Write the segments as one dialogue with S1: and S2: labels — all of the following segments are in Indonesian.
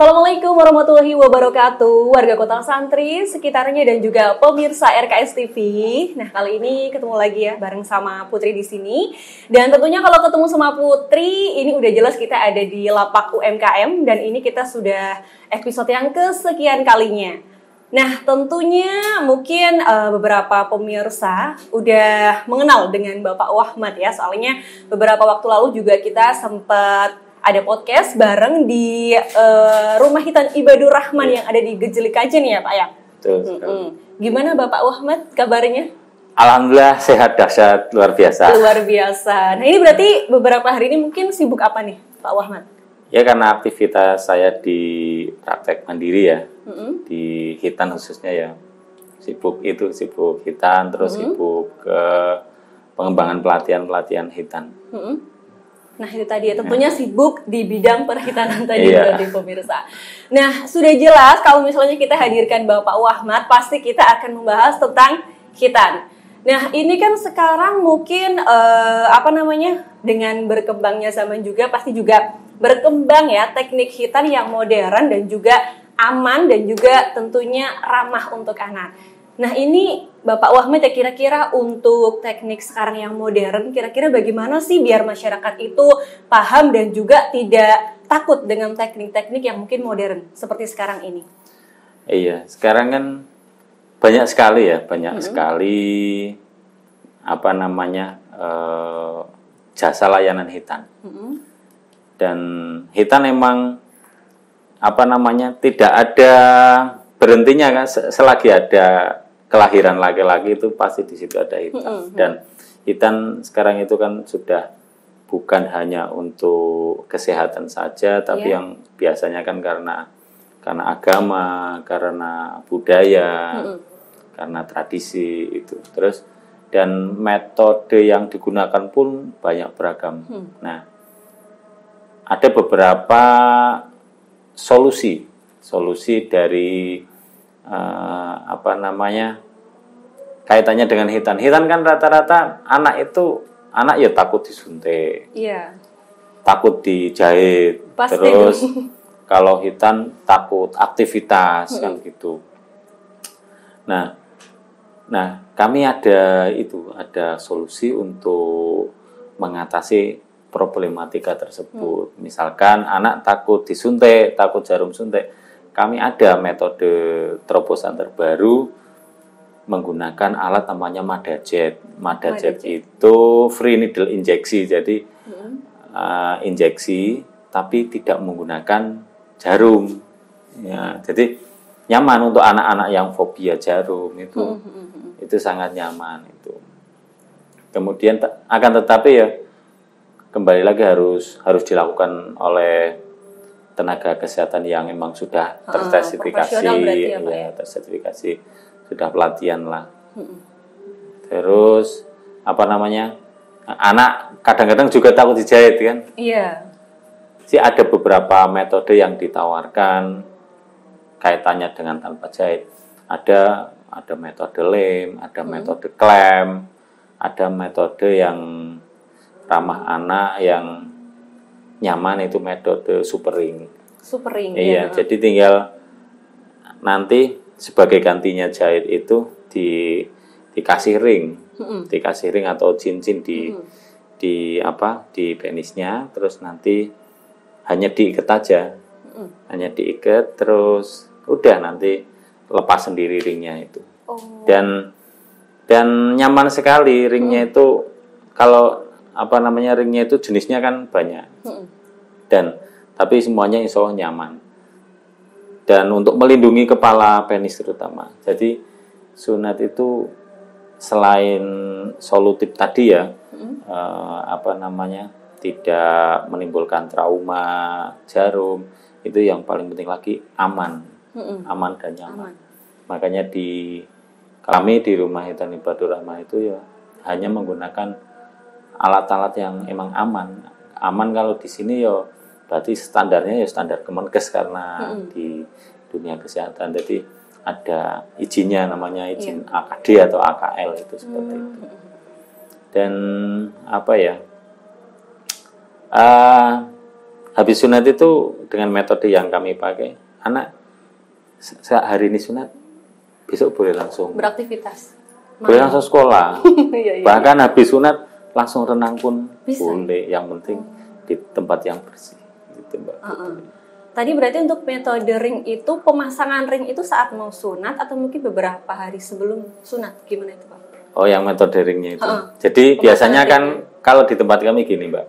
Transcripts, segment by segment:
S1: Assalamualaikum warahmatullahi wabarakatuh, warga Kota Santri, sekitarnya dan juga pemirsa RKS TV. Nah, kali ini ketemu lagi ya bareng sama Putri di sini. Dan tentunya kalau ketemu sama Putri, ini udah jelas kita ada di Lapak UMKM dan ini kita sudah episode yang kesekian kalinya. Nah, tentunya mungkin beberapa pemirsa udah mengenal dengan Bapak Wahmat ya, soalnya beberapa waktu lalu juga kita sempat ada podcast bareng di Rumah Hitan Ibadur Rahman yang ada di Gejelik Kajen ya Pak ya?
S2: Betul.
S1: Gimana Bapak Wahmat kabarnya?
S2: Alhamdulillah sehat dahsyat, luar biasa.
S1: Luar biasa. Nah ini berarti beberapa hari ini mungkin sibuk apa nih Pak Wahmat?
S2: Ya karena aktivitas saya di praktek mandiri ya, di hitan khususnya ya. Sibuk hitan, terus sibuk ke pengembangan pelatihan hitan.
S1: Nah itu tadi ya, tentunya sibuk di bidang perhitanan tadi berarti pemirsa. Nah sudah jelas kalau misalnya kita hadirkan Bapak Wahmat, pasti kita akan membahas tentang hitan. Nah ini kan sekarang mungkin dengan berkembangnya zaman juga pasti juga berkembang ya teknik hitan yang modern dan juga aman dan juga tentunya ramah untuk anak. Nah ini Bapak Wahmat ya kira-kira untuk teknik sekarang yang modern kira-kira bagaimana sih biar masyarakat itu paham dan juga tidak takut dengan teknik-teknik yang mungkin modern seperti sekarang ini?
S2: Iya, sekarang kan banyak sekali jasa layanan hitan. Dan hitan emang tidak ada berhentinya kan, selagi ada kelahiran laki-laki itu pasti di situ ada hitan. Dan hitan sekarang itu kan sudah bukan hanya untuk kesehatan saja, tapi yang biasanya kan karena agama, karena budaya, karena tradisi itu. Terus dan metode yang digunakan pun banyak beragam. Nah, ada beberapa solusi dari kaitannya dengan hitan. Hitan kan rata-rata anak ya takut disuntik, takut dijahit, pasti. Terus kalau hitan takut aktivitas kan gitu. Nah kami ada solusi untuk mengatasi problematika tersebut. Misalkan anak takut disuntik, takut jarum suntik, kami ada metode terobosan terbaru menggunakan alat namanya Madajet. Madajet itu free needle injeksi, jadi injeksi tapi tidak menggunakan jarum. Ya, jadi nyaman untuk anak-anak yang fobia jarum itu sangat nyaman itu. Kemudian akan tetapi ya kembali lagi harus dilakukan oleh tenaga kesehatan yang memang sudah tersertifikasi, tersertifikasi, sudah pelatihan lah. Terus anak kadang-kadang juga takut dijahit kan? Iya. Sih ada beberapa metode yang ditawarkan kaitannya dengan tanpa jahit. Ada metode lem, ada metode klem, ada metode yang ramah anak yang nyaman itu metode supering. Iya, jadi tinggal nanti sebagai gantinya jahit itu dikasih ring, atau cincin di penisnya, terus nanti hanya diikat aja, terus udah nanti lepas sendiri ringnya itu. Dan nyaman sekali ringnya itu. Kalau ringnya itu jenisnya kan banyak, tapi semuanya insya Allah nyaman. Dan untuk melindungi kepala penis terutama. Jadi sunat itu selain solutif tadi ya, tidak menimbulkan trauma jarum, itu yang paling penting lagi aman dan nyaman. Makanya kami di Rumah Hitan Ibadur Rahman itu ya hanya menggunakan alat-alat yang emang aman kalau di sini ya berarti standarnya ya standar Kemenkes karena di dunia kesehatan, jadi ada izinnya namanya izin AKD atau AKL itu seperti itu. Dan habis sunat itu dengan metode yang kami pakai, anak hari ini sunat, besok boleh langsung
S1: beraktivitas.
S2: Boleh langsung sekolah.
S1: Iya.
S2: Bahkan habis sunat langsung renang pun
S1: bisa.
S2: Boleh. Yang penting di tempat yang bersih. Gitu, Mbak.
S1: Tadi berarti untuk metode ring itu, pemasangan ring itu saat mau sunat atau mungkin beberapa hari sebelum sunat? Gimana itu, Pak?
S2: Oh, yang metode ringnya itu. Jadi biasanya kan kalau di tempat kami gini, Mbak.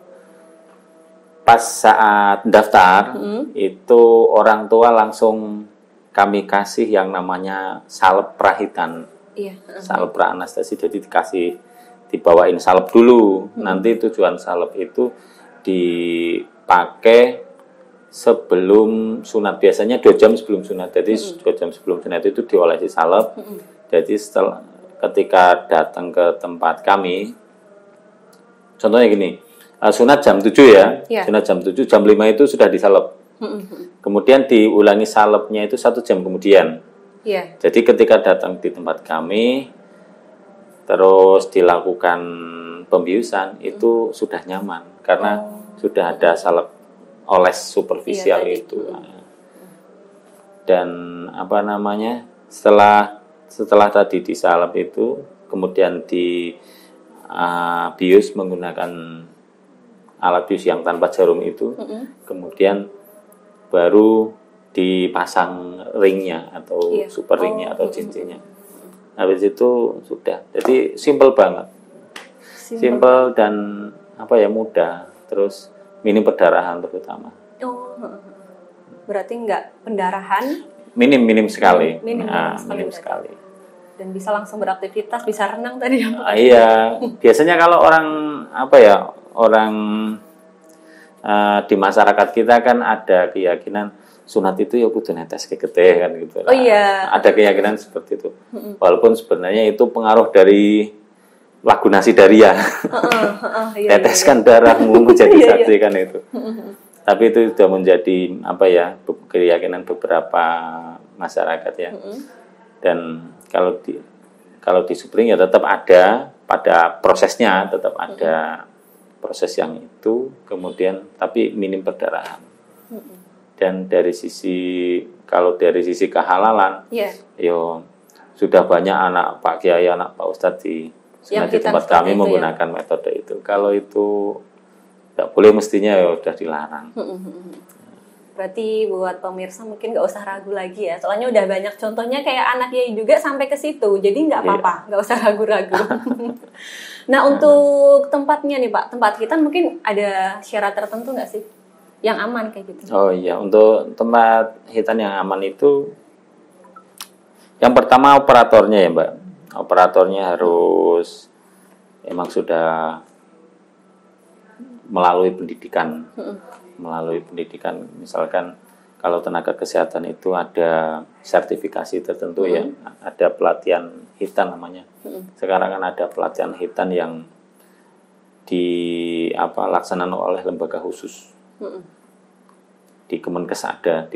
S2: Pas saat daftar, itu orang tua langsung kami kasih yang namanya salep prahitan.
S1: Iya.
S2: Salep pra-anestesi, jadi dibawain salep dulu. Nanti tujuan salep itu dipakai sebelum sunat, biasanya 2 jam sebelum sunat. Jadi 2 jam sebelum sunat itu diolesi salep. Jadi setelah ketika datang ke tempat kami, contohnya gini, sunat jam 7 ya, sunat jam 7, jam 5 itu sudah disalep. Kemudian diulangi salepnya itu 1 jam kemudian. Jadi ketika datang di tempat kami, terus dilakukan pembiusan, itu sudah nyaman karena sudah ada salep oles superficial itu. Dan apa namanya, setelah tadi disalep itu, kemudian di bius menggunakan alat bius yang tanpa jarum itu, kemudian baru dipasang ringnya atau super ringnya atau cincinnya. Habis itu sudah. Jadi simple banget. Simple dan mudah. Terus minim perdarahan terutama.
S1: Berarti enggak pendarahan?
S2: Minim sekali.
S1: Minim
S2: sekali.
S1: Dan bisa langsung beraktivitas, bisa renang tadi.
S2: Iya, biasanya kalau orang di masyarakat kita kan ada keyakinan sunat itu ya kudu netes ke getih kan gitu.
S1: Oh iya.
S2: Ada keyakinan seperti itu. Walaupun sebenarnya itu pengaruh dari lagu Nasi Daria. Teteskan darahmu menjadi saksi kan itu. Tapi itu sudah menjadi keyakinan beberapa masyarakat ya. Dan kalau di Supring ya tetap ada pada prosesnya, tetap ada proses yang itu, kemudian tapi minim perdarahan. Dan dari sisi kehalalan, yo sudah banyak anak Pak Kiai, anak Pak Ustadz di tempat kami menggunakan metode itu. Kalau itu tidak boleh, mestinya ya sudah dilarang.
S1: Berarti buat pemirsa mungkin nggak usah ragu lagi ya, soalnya udah banyak contohnya kayak anak Yai juga sampai ke situ, jadi nggak apa-apa, nggak usah ragu-ragu. Nah untuk tempatnya nih Pak, tempat hitan mungkin ada syarat tertentu nggak sih yang aman kayak gitu?
S2: Oh iya, untuk tempat hitan yang aman itu, yang pertama operatornya ya Mbak. Operatornya harus emang sudah melalui pendidikan. Misalkan kalau tenaga kesehatan itu ada sertifikasi tertentu ya, ada pelatihan hitan namanya. Sekarang kan ada pelatihan hitan yang dilaksanakan oleh lembaga khusus. Di Kemenkes ada.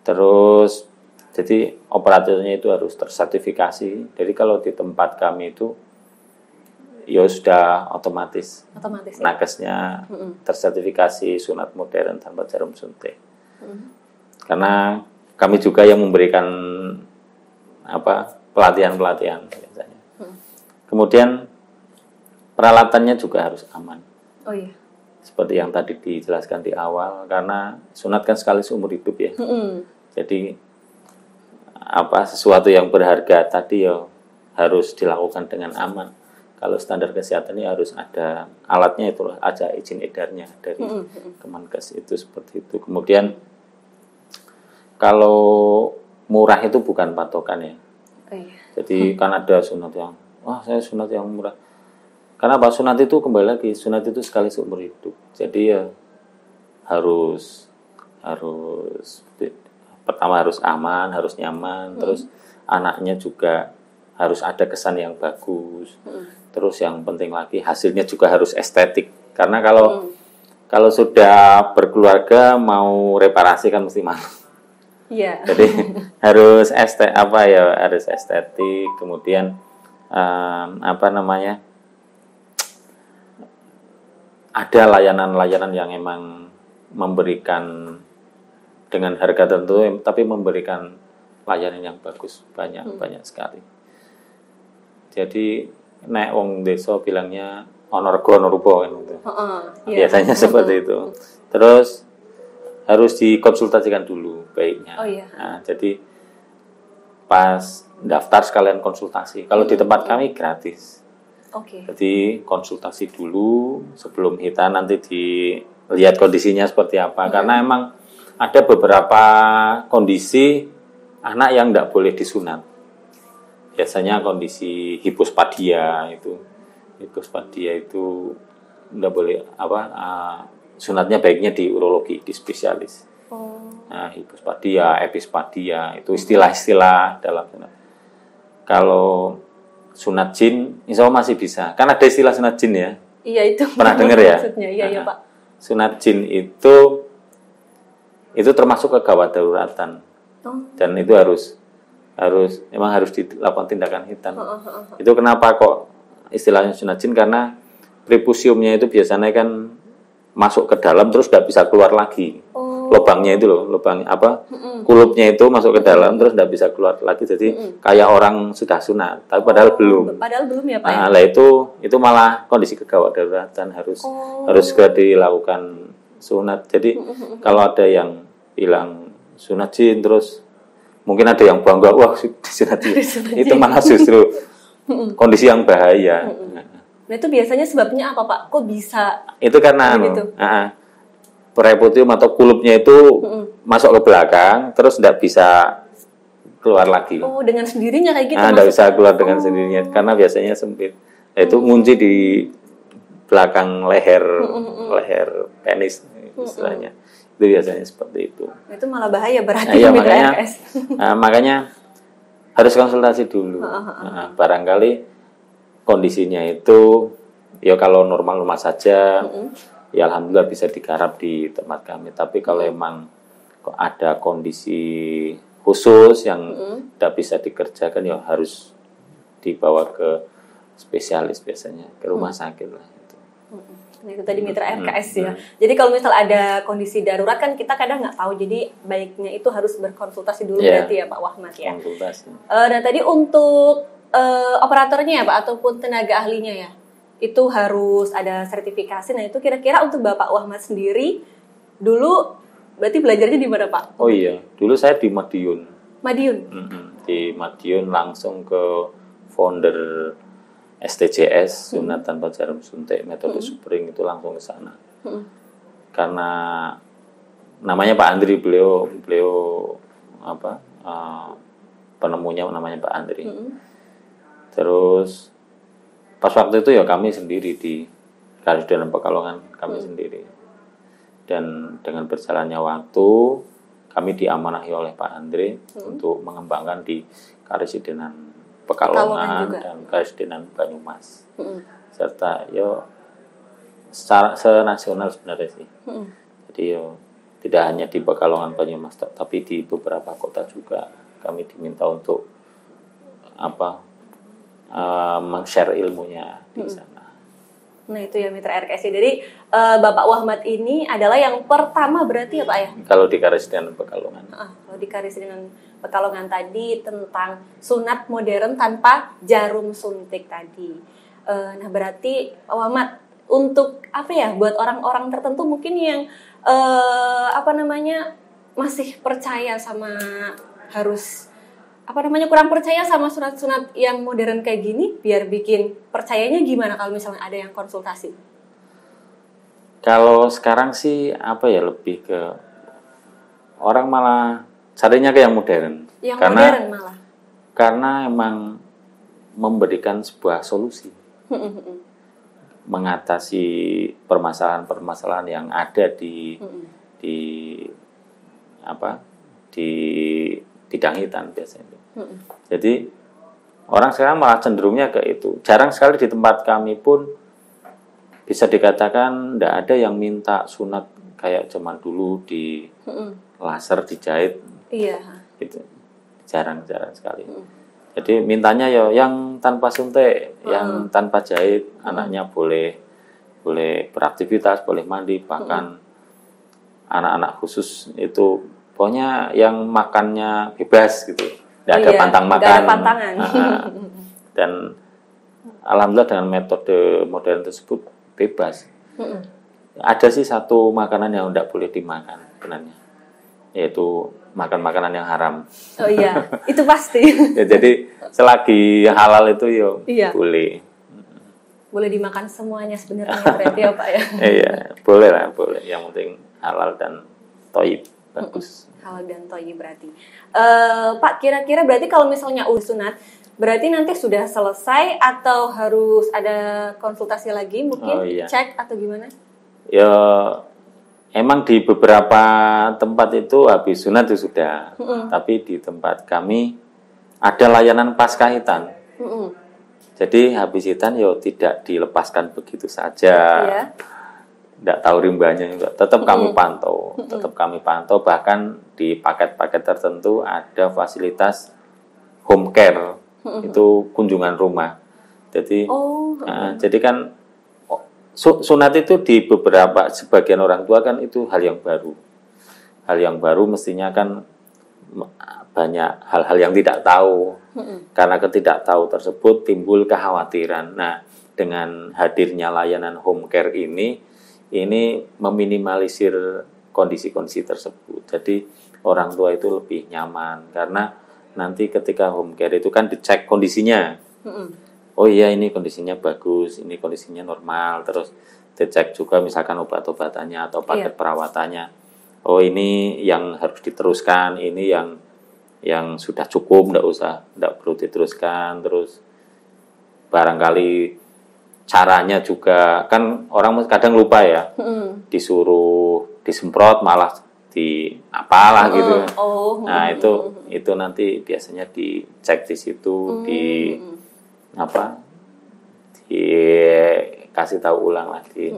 S2: Terus jadi operatornya itu harus tersertifikasi. Jadi kalau di tempat kami itu ya sudah otomatis nakesnya tersertifikasi sunat modern tanpa jarum suntik. Karena kami juga yang memberikan pelatihan biasanya. Kemudian peralatannya juga harus aman.
S1: Oh iya.
S2: Seperti yang tadi dijelaskan di awal, karena sunat kan sekali seumur hidup ya. Jadi sesuatu yang berharga tadi ya harus dilakukan dengan aman. Kalau standar kesehatannya harus ada alatnya, itu aja izin edarnya dari Kemenkes itu seperti itu. Kemudian kalau murah itu bukan patokan ya. Jadi kan ada sunat yang saya sunat yang murah. Karena sunat itu kembali lagi, sunat itu sekali seumur hidup. Jadi ya harus pertama harus aman, harus nyaman, terus anaknya juga harus ada kesan yang bagus. Terus yang penting lagi hasilnya juga harus estetik. Karena kalau sudah berkeluarga mau reparasi kan mesti malu.
S1: Iya.
S2: Jadi harus harus estetik, kemudian ada layanan-layanan yang emang memberikan dengan harga tertentu, tapi memberikan layanan yang bagus, banyak sekali. Jadi nek wong desa bilangnya ono rego ono rupa kan gitu. Biasanya seperti itu. Terus harus dikonsultasikan dulu baiknya. Nah, jadi pas daftar sekalian konsultasi. Kalau di tempat kami gratis. Jadi konsultasi dulu sebelum hitan, nanti dilihat kondisinya seperti apa. Karena emang ada beberapa kondisi anak yang tidak boleh disunat. Biasanya kondisi hipospadia itu tidak boleh sunatnya baiknya di urologi, di spesialis. Nah, hipospadia, epispadia itu istilah-istilah dalam sunat. Kalau sunat jin, insya Allah masih bisa. Kan ada istilah sunat jin ya.
S1: Iya itu.
S2: Pernah dengar ya?
S1: Maksudnya, iya Pak.
S2: Sunat jin itu termasuk kegawat daruratan. Dan itu harus dilakukan tindakan hitan. Itu kenapa kok istilahnya sunat jin, karena prepusiumnya itu biasanya kan masuk ke dalam terus nggak bisa keluar lagi. Lubangnya itu loh, kulupnya itu masuk ke dalam terus nggak bisa keluar lagi. Jadi kayak orang sudah sunat, tapi padahal belum.
S1: Padahal belum ya Pak.
S2: Nah, itu malah kondisi kegawat daruratan, harus segera dilakukan sunat. Jadi kalau ada yang bilang sunat jin terus mungkin ada yang bangga, wah sunat jin. Itu malah justru kondisi yang bahaya.
S1: Nah itu biasanya sebabnya apa Pak? Kok bisa?
S2: Itu karena prepusium atau kulupnya itu masuk ke belakang, terus tidak bisa keluar lagi.
S1: Dengan sendirinya kayak gitu?
S2: Tidak bisa keluar dengan sendirinya, karena biasanya sempit. Itu ngunci di belakang leher penis istilahnya. Itu biasanya seperti itu.
S1: Itu malah bahaya berarti.
S2: Makanya harus konsultasi dulu. Barangkali kondisinya itu ya kalau normal saja, ya alhamdulillah bisa digarap di tempat kami. Tapi kalau emang kok ada kondisi khusus yang tidak bisa dikerjakan, ya harus dibawa ke spesialis, biasanya ke rumah sakit lah.
S1: Nah itu tadi mitra RKS ya. Jadi kalau misal ada kondisi darurat kan kita kadang nggak tahu. Jadi baiknya itu harus berkonsultasi dulu berarti ya Pak Wahmat ya.
S2: Konsultasi.
S1: Nah tadi untuk operatornya ya Pak ataupun tenaga ahlinya ya, itu harus ada sertifikasi. Nah itu kira-kira untuk Bapak Wahmat sendiri dulu berarti belajarnya di mana Pak?
S2: Oh iya, dulu saya di Madiun. Di Madiun langsung ke founder STJS, sunat tanpa jarum suntik metode Supring, itu langsung ke sana. Karena namanya Pak Andri, beliau penemunya namanya Pak Andri. Terus pas waktu itu ya kami sendiri di Karesidenan Pekalongan, kami sendiri. Dan dengan berjalannya waktu kami diamanahi oleh Pak Andri untuk mengembangkan di Karesidenan Pekalongan dan Karesidenan Banyumas. Serta secara senasional sebenarnya sih. Jadi tidak hanya di Pekalongan Banyumas, tapi di beberapa kota juga kami diminta untuk men-share ilmunya di sana.
S1: Nah itu ya mitra RKS. Jadi Bapak Wahmat ini adalah yang pertama berarti ya Pak ya?
S2: Kalau di Karesidenan Pekalongan.
S1: Kalau di Karesidenan Pekalongan tadi tentang sunat modern tanpa jarum suntik tadi. Nah berarti Pak Wahmat untuk buat orang-orang tertentu mungkin yang masih percaya sama kurang percaya sama sunat-sunat yang modern kayak gini, biar bikin percayanya gimana kalau misalnya ada yang konsultasi?
S2: Kalau sekarang sih lebih ke orang malah carinya ke yang modern. Modern malah. Karena emang memberikan sebuah solusi. Mengatasi permasalahan-permasalahan yang ada di bidang hitan biasanya. Jadi orang sekarang malah cenderungnya ke itu. Jarang sekali di tempat kami pun bisa dikatakan tidak ada yang minta sunat kayak zaman dulu di laser dijahit. Iya. Gitu. Jarang sekali. Jadi mintanya yang tanpa suntik, yang tanpa jahit, anaknya boleh boleh beraktivitas, boleh mandi, bahkan anak-anak khusus itu pokoknya yang makannya bebas gitu, tidak ada pantang makan.
S1: Nggak ada pantangan.
S2: Dan alhamdulillah dengan metode modern tersebut bebas. Ada sih satu makanan yang tidak boleh dimakan sebenarnya, yaitu makan makanan yang haram.
S1: Oh iya, itu pasti.
S2: Ya, jadi selagi halal itu boleh.
S1: Boleh dimakan semuanya sebenarnya berarti ya Pak ya?
S2: Iya, boleh lah, boleh. Yang penting halal dan thayyib, bagus.
S1: Halal dan thayyib berarti. Pak, kira-kira berarti kalau misalnya sunat, berarti nanti sudah selesai atau harus ada konsultasi lagi mungkin? Cek atau gimana?
S2: Ya, emang di beberapa tempat itu habis sunat itu sudah. Tapi di tempat kami ada layanan pascahitan. Jadi habis hitan tidak dilepaskan begitu saja. Tidak tahu rimbanya juga. Tetap kami pantau. Bahkan di paket-paket tertentu ada fasilitas home care. Itu kunjungan rumah. Jadi jadi kan sunat itu di beberapa sebagian orang tua kan itu hal yang baru. Hal yang baru mestinya kan banyak hal-hal yang tidak tahu. Karena ketidaktahu tersebut timbul kekhawatiran. Nah, dengan hadirnya layanan home care ini meminimalisir kondisi-kondisi tersebut. Jadi orang tua itu lebih nyaman karena nanti ketika home care itu kan dicek kondisinya. Oh iya, ini kondisinya bagus, ini kondisinya normal. Terus dicek juga misalkan obat-obatannya atau paket perawatannya. Oh, ini yang harus diteruskan, ini yang sudah cukup, tidak perlu diteruskan. Terus barangkali caranya juga kan orang kadang lupa ya, disuruh disemprot malah di apalah gitu. Nah itu nanti biasanya dicek di situ, dikasih tahu ulang lagi.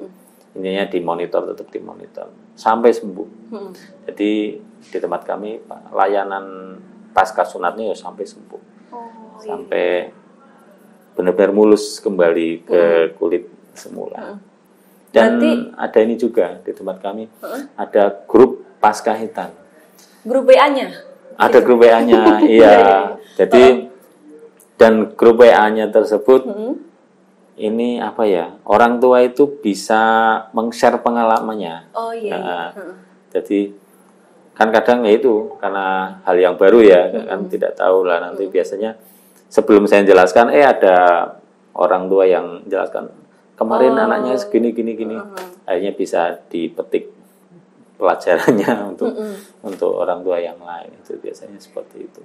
S2: Ininya tetap dimonitor sampai sembuh. Jadi di tempat kami layanan pasca sunatnya sampai sembuh, sampai benar-benar mulus kembali ke kulit semula. Dan berarti, ada ini juga di tempat kami, ada grup pasca hitan.
S1: Grup WA-nya?
S2: Ada grup WA-nya, iya. Jadi dan grup WA-nya tersebut ini apa ya? Orang tua itu bisa meng-share pengalamannya. Jadi kan kadang ya itu karena hal yang baru ya, kan tidak tahu lah nanti biasanya sebelum saya jelaskan ada orang tua yang jelaskan kemarin anaknya segini gini. Akhirnya bisa dipetik pelajarannya untuk orang tua yang lain. Itu biasanya seperti itu.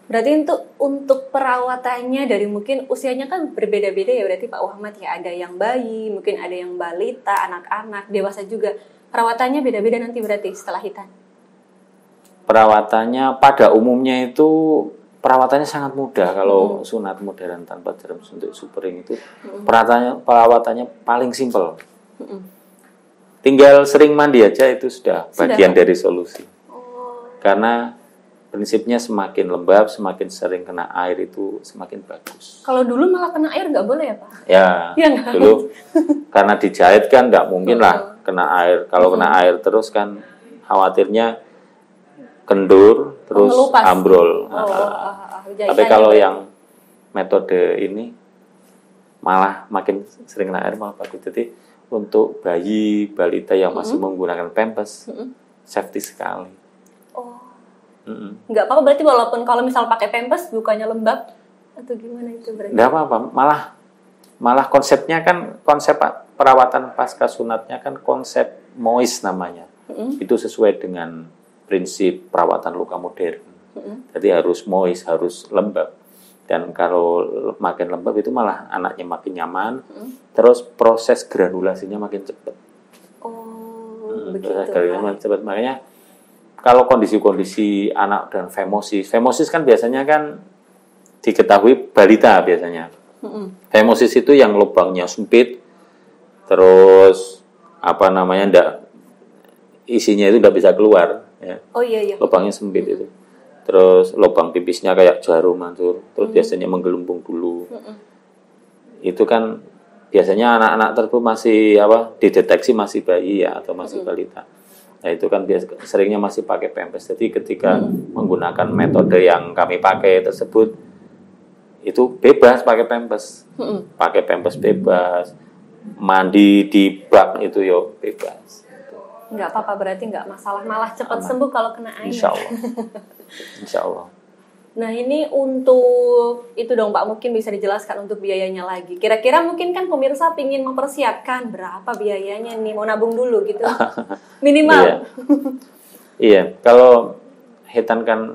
S1: Berarti untuk perawatannya dari mungkin usianya kan berbeda-beda ya berarti Pak Wahmat ya, ada yang bayi, mungkin ada yang balita, anak-anak, dewasa juga. Perawatannya beda-beda nanti berarti setelah hitan.
S2: Perawatannya pada umumnya itu perawatannya sangat mudah kalau sunat modern tanpa jarum suntik supering itu perawatannya paling simpel. Tinggal sering mandi aja itu sudah bagian dari solusi. Karena prinsipnya semakin lembab, semakin sering kena air itu semakin bagus.
S1: Kalau dulu malah kena air nggak boleh ya Pak?
S2: Ya, dulu karena dijahit kan nggak mungkin lah kena air. Kalau kena air terus kan khawatirnya kendur terus ambrol. Tapi kalau yang metode ini malah makin sering kena air malah bagus. Jadi untuk bayi balita yang masih menggunakan pampers safety sekali.
S1: Nggak apa-apa berarti walaupun kalau misal pakai pampers bukannya lembab atau gimana itu berarti?
S2: Nggak apa-apa, malah konsepnya kan konsep perawatan pasca sunatnya kan konsep moist namanya. Itu sesuai dengan prinsip perawatan luka modern. Jadi harus moist, harus lembab. Dan kalau makin lembab itu malah anaknya makin nyaman. Terus proses granulasinya makin cepat.
S1: Begitu.
S2: Makin cepat. Makanya kalau kondisi-kondisi anak dan femosis kan biasanya kan diketahui balita biasanya. Femosis itu yang lubangnya sempit, terus isinya itu tidak bisa keluar. Ya. Lubangnya sempit itu. Terus lubang pipisnya kayak jarum terus biasanya menggelembung dulu. Itu kan biasanya anak-anak tersebut masih dideteksi masih bayi ya atau masih balita. Nah itu kan seringnya masih pakai pampers. Jadi ketika menggunakan metode yang kami pakai tersebut, itu bebas pakai pampers, pakai pampers bebas, mandi di bak itu yo bebas.
S1: Nggak apa-apa, berarti nggak masalah, malah cepat sembuh kalau kena air.
S2: Insya Allah. Insya Allah.
S1: Nah ini untuk itu dong Pak, mungkin bisa dijelaskan untuk biayanya lagi. Kira-kira mungkin kan pemirsa pingin mempersiapkan berapa biayanya nih, mau nabung dulu gitu. Minimal.
S2: Iya, kalau hitan kan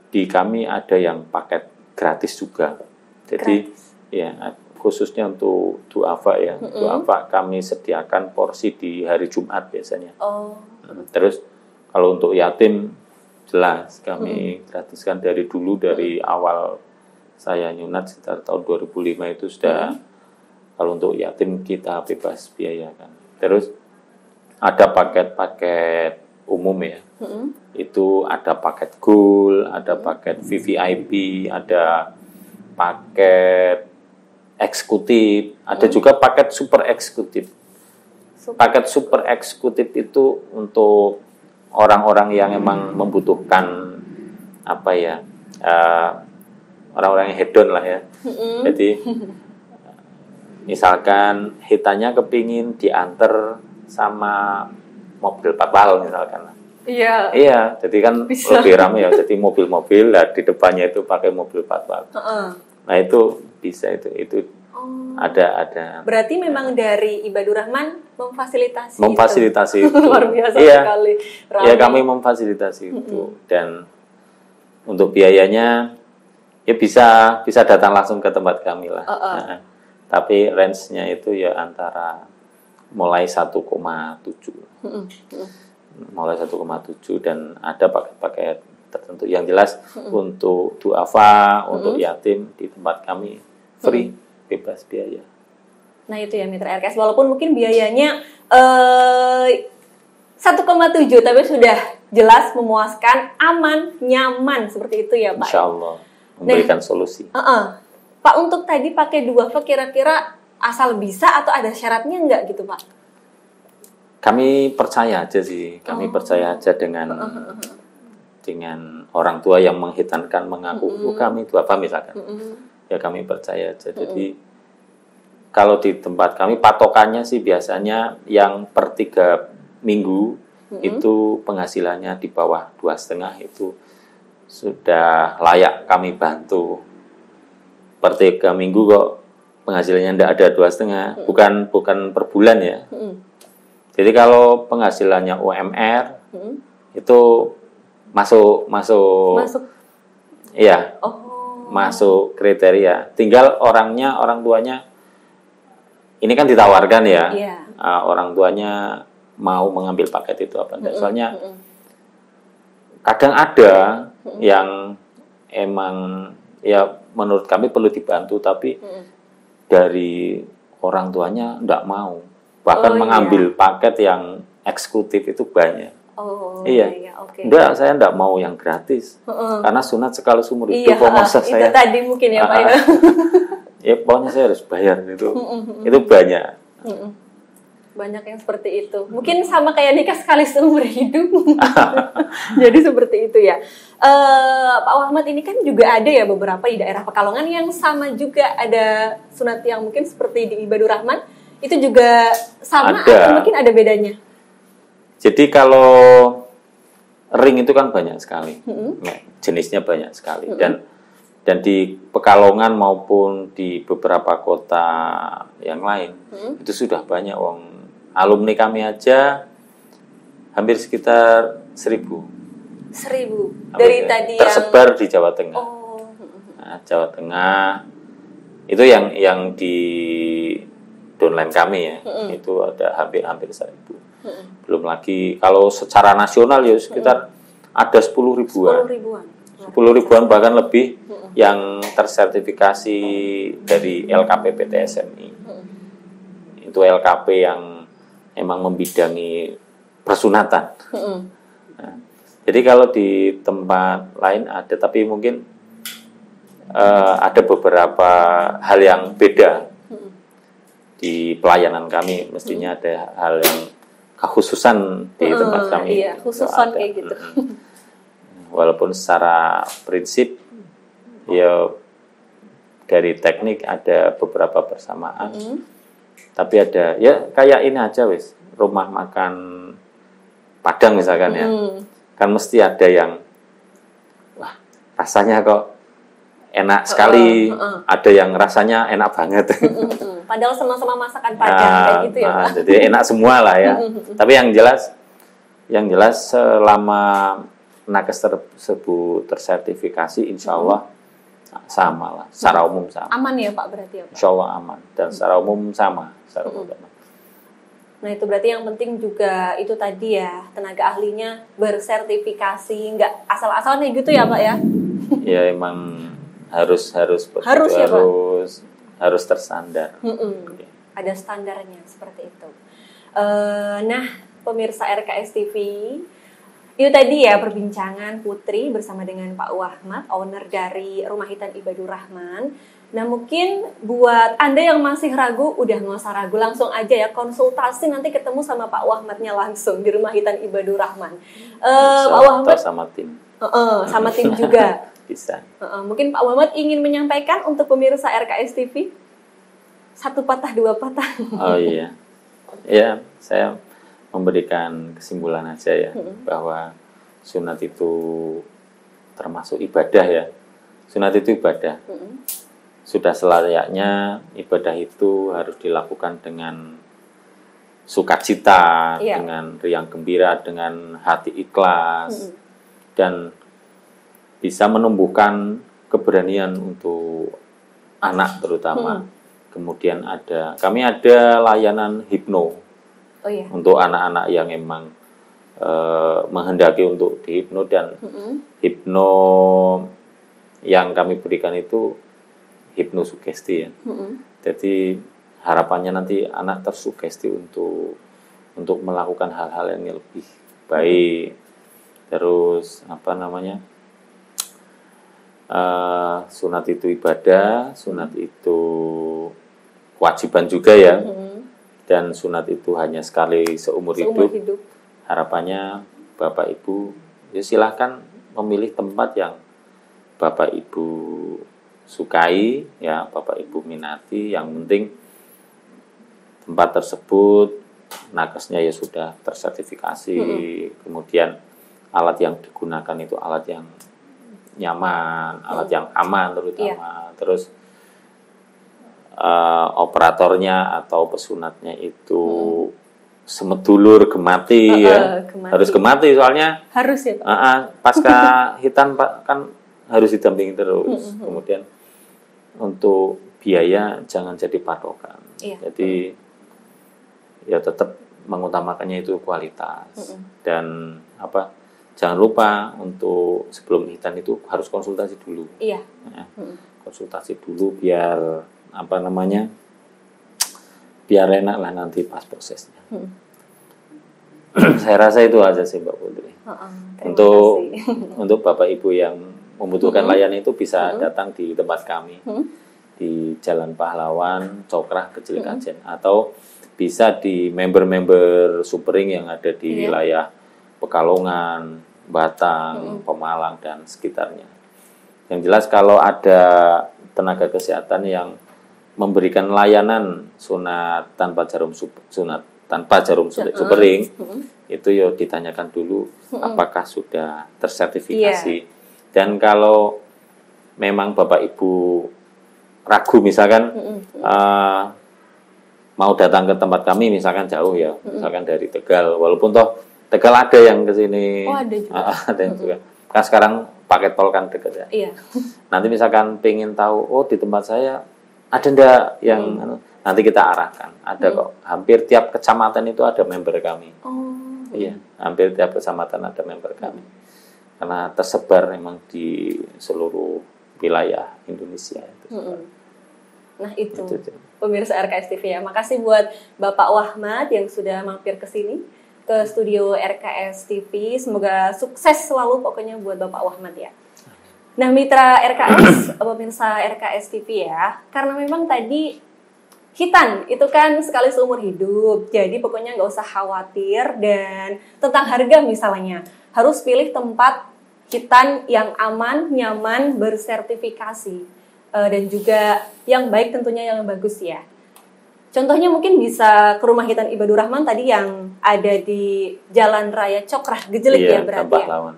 S2: di kami ada yang paket gratis juga. Jadi ya khususnya untuk duafa ya. Duafa kami sediakan porsi di hari Jumat biasanya. Terus kalau untuk yatim jelas kami gratiskan dari dulu, dari awal saya nyunat sekitar tahun 2005 itu sudah kalau untuk yatim kita bebas biaya kan. Terus ada paket-paket umum ya. Itu ada paket gold, ada paket VVIP, ada paket eksekutif, ada juga paket super eksekutif. Paket super eksekutif itu untuk orang-orang yang emang membutuhkan orang-orang yang hedon lah ya. Jadi misalkan hitannya kepingin diantar sama mobil patwal misalkan.
S1: Iya.
S2: Iya, jadi kan bisa lebih ramai ya. Jadi mobil-mobil lah di depannya itu pakai mobil patwal. Nah itu bisa itu. Ada.
S1: Berarti memang dari Ibadur Rahman memfasilitasi
S2: itu.
S1: Luar biasa sekali.
S2: Iya, kami memfasilitasi itu. Dan untuk biayanya ya bisa datang langsung ke tempat kami lah. Tapi range-nya itu ya antara mulai 1,7. Mulai 1,7 dan ada paket-paket tertentu. Yang jelas untuk duafa, untuk yatim di tempat kami free. Bebas biaya.
S1: Nah itu ya Mitra RKS, walaupun mungkin biayanya 1,7 tapi sudah jelas, memuaskan, aman, nyaman, seperti itu ya Pak.
S2: Insya Allah memberikan solusi.
S1: Pak, untuk tadi pakai duafa kira-kira asal bisa atau ada syaratnya enggak gitu Pak?
S2: Kami percaya aja sih, percaya aja dengan orang tua yang menghitankan mengaku kami duafa misalkan. Ya kami percaya aja. Jadi kalau di tempat kami patokannya sih biasanya yang per 3 minggu itu penghasilannya di bawah 2,5 itu sudah layak kami bantu. Per 3 minggu kok penghasilannya tidak ada 2,5, bukan per bulan ya. Jadi kalau penghasilannya UMR itu masuk. Iya. Masuk kriteria. Tinggal orang tuanya ini kan ditawarkan ya. Orang tuanya mau mengambil paket itu apa enggak. Soalnya kadang ada yang emang ya menurut kami perlu dibantu tapi dari orang tuanya enggak mau. Bahkan mengambil paket yang eksekutif itu banyak. Enggak, saya enggak mau yang gratis. Karena sunat sekali seumur hidup.
S1: Itu tadi mungkin ya Pak.
S2: Ya pokoknya saya harus bayar itu. Itu banyak.
S1: Banyak yang seperti itu. Mungkin sama kayak nikah sekali seumur hidup. Jadi seperti itu ya. Pak Wahmat, ini kan juga ada ya beberapa di daerah Pekalongan yang sama juga ada sunat yang mungkin seperti di Ibadur Rahman. Itu juga sama atau mungkin ada bedanya?
S2: Jadi kalau ring itu kan banyak sekali, jenisnya banyak sekali, dan di Pekalongan maupun di beberapa kota yang lain itu sudah banyak. Alumni kami aja hampir sekitar 1.000.
S1: 1.000 dari tadi
S2: tersebar di Jawa Tengah. Nah, Jawa Tengah itu yang di downline kami ya, itu ada hampir 1.000. Belum lagi kalau secara nasional ya sekitar ada 10 ribuan. 10 ribuan bahkan lebih yang tersertifikasi dari LKP PTSMI. Itu LKP yang emang membidangi persunatan. Nah, jadi kalau di tempat lain ada, tapi mungkin ada beberapa hal yang beda. di pelayanan kami mestinya ada hal yang kekhususan di tempat kami.
S1: Iya, khususan kayak gitu.
S2: Walaupun secara prinsip ya dari teknik ada beberapa persamaan, tapi ada ya kayak ini aja wis, rumah makan Padang misalkan ya, kan mesti ada yang wah rasanya kok enak sekali, ada yang rasanya enak banget.
S1: Padahal sama-sama masakan Padang kayak gitu ya Pak.
S2: Jadi enak semua lah ya. Tapi yang jelas selama nakes tersebut tersertifikasi, insya Allah sama lah, secara umum sama.
S1: Aman ya Pak berarti ya Pak?
S2: Insya Allah aman dan secara umum sama.
S1: Nah itu berarti yang penting juga itu tadi ya, tenaga ahlinya bersertifikasi, nggak asal-asalan kayak gitu ya Pak ya?
S2: Ya emang harus ya, harus tersandar.
S1: Okay. Ada standarnya seperti itu. Nah pemirsa RKS TV, itu tadi ya perbincangan Putri bersama dengan Pak Wahmat, owner dari Rumah Hitan Ibadur Rahman. Nah mungkin buat Anda yang masih ragu, udah nggak usah ragu, langsung aja ya konsultasi, nanti ketemu sama Pak Wahmatnya langsung di Rumah Hitan Ibadur Rahman. Pak Wahmat
S2: sama tim.
S1: Sama tim juga.
S2: Bisa.
S1: Mungkin Pak Wahmat ingin menyampaikan untuk pemirsa RKS TV satu patah dua patah.
S2: Oh iya, ya saya memberikan kesimpulan aja ya bahwa sunat itu termasuk ibadah ya. Sunat itu ibadah. Sudah selayaknya ibadah itu harus dilakukan dengan sukacita, dengan riang gembira, dengan hati ikhlas, dan bisa menumbuhkan keberanian untuk anak terutama. Kemudian kami ada layanan hipno untuk anak-anak yang emang menghendaki untuk dihipno, dan hipno yang kami berikan itu hipnosugesti ya. Jadi harapannya nanti anak tersugesti untuk melakukan hal-hal yang lebih baik. Terus sunat itu ibadah, sunat itu kewajiban juga ya. Dan sunat itu hanya sekali seumur hidup. Harapannya Bapak Ibu ya silahkan memilih tempat yang Bapak Ibu sukai ya, Bapak Ibu minati. Yang penting tempat tersebut nakesnya ya sudah tersertifikasi, kemudian alat yang digunakan itu alat yang nyaman, alat yang aman terutama. Terus operatornya atau pesunatnya itu semedulur gemati ya. Harus gemati soalnya
S1: harus ya Pak.
S2: Pasca hitan Pak kan harus didampingi terus. Kemudian untuk biaya jangan jadi patokan. Jadi ya tetap mengutamakannya itu kualitas. Dan jangan lupa untuk sebelum hitan itu harus konsultasi dulu. Konsultasi dulu biar biar enak lah nanti pas prosesnya. Saya rasa itu aja sih Mbak Putri. Untuk Bapak Ibu yang membutuhkan layanan itu bisa datang di tempat kami di Jalan Pahlawan, Cokrah, Kecil Kajen, atau bisa di member-member Supering yang ada di wilayah Pekalongan, Batang, Pemalang, dan sekitarnya. Yang jelas kalau ada tenaga kesehatan yang memberikan layanan sunat tanpa jarum supering, itu ya ditanyakan dulu apakah sudah tersertifikasi. Dan kalau memang Bapak Ibu ragu misalkan mau datang ke tempat kami misalkan jauh ya, misalkan dari Tegal, walaupun toh Tegal ada yang ke sini.
S1: Ada juga.
S2: Ada yang juga. Kan sekarang pakai tol kan dekat ya. Nanti misalkan pengen tahu, di tempat saya ada ndak yang nanti kita arahkan. Ada kok. Hampir tiap kecamatan itu ada member kami. Iya, hampir tiap kecamatan ada member kami. Karena tersebar memang di seluruh wilayah Indonesia itu.
S1: Nah itu. Pemirsa RKS TV ya. Makasih buat Bapak Wahmat yang sudah mampir ke sini, ke studio RKS TV. Semoga sukses selalu pokoknya buat Bapak Wahmat ya. Nah mitra RKS, pemirsa RKS TV ya, karena memang tadi hitan itu kan sekali seumur hidup, jadi pokoknya nggak usah khawatir. Dan tentang harga misalnya, harus pilih tempat hitan yang aman, nyaman, bersertifikasi, dan juga yang baik tentunya, yang bagus ya. Contohnya mungkin bisa ke rumah hitan Ibadur Rahman tadi yang ada di Jalan Raya Cokrah Gejelik ya berarti ya.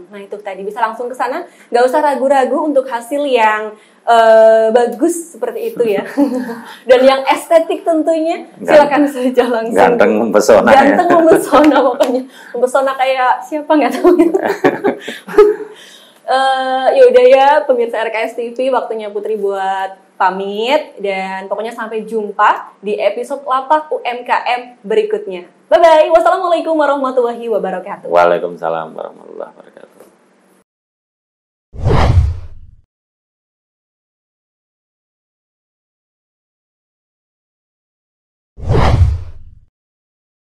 S1: Nah itu tadi bisa langsung ke sana, nggak usah ragu-ragu untuk hasil yang bagus seperti itu ya. Dan yang estetik tentunya, silakan saja langsung.
S2: Ganteng mempesona.
S1: Ganteng mempesona pokoknya, mempesona kayak siapa nggak tahu. Yaudah ya pemirsa RKS TV, waktunya Putri buat pamit, dan pokoknya sampai jumpa di episode Lapak UMKM berikutnya. Bye bye. Wassalamualaikum warahmatullahi wabarakatuh.
S2: Waalaikumsalam warahmatullahi wabarakatuh.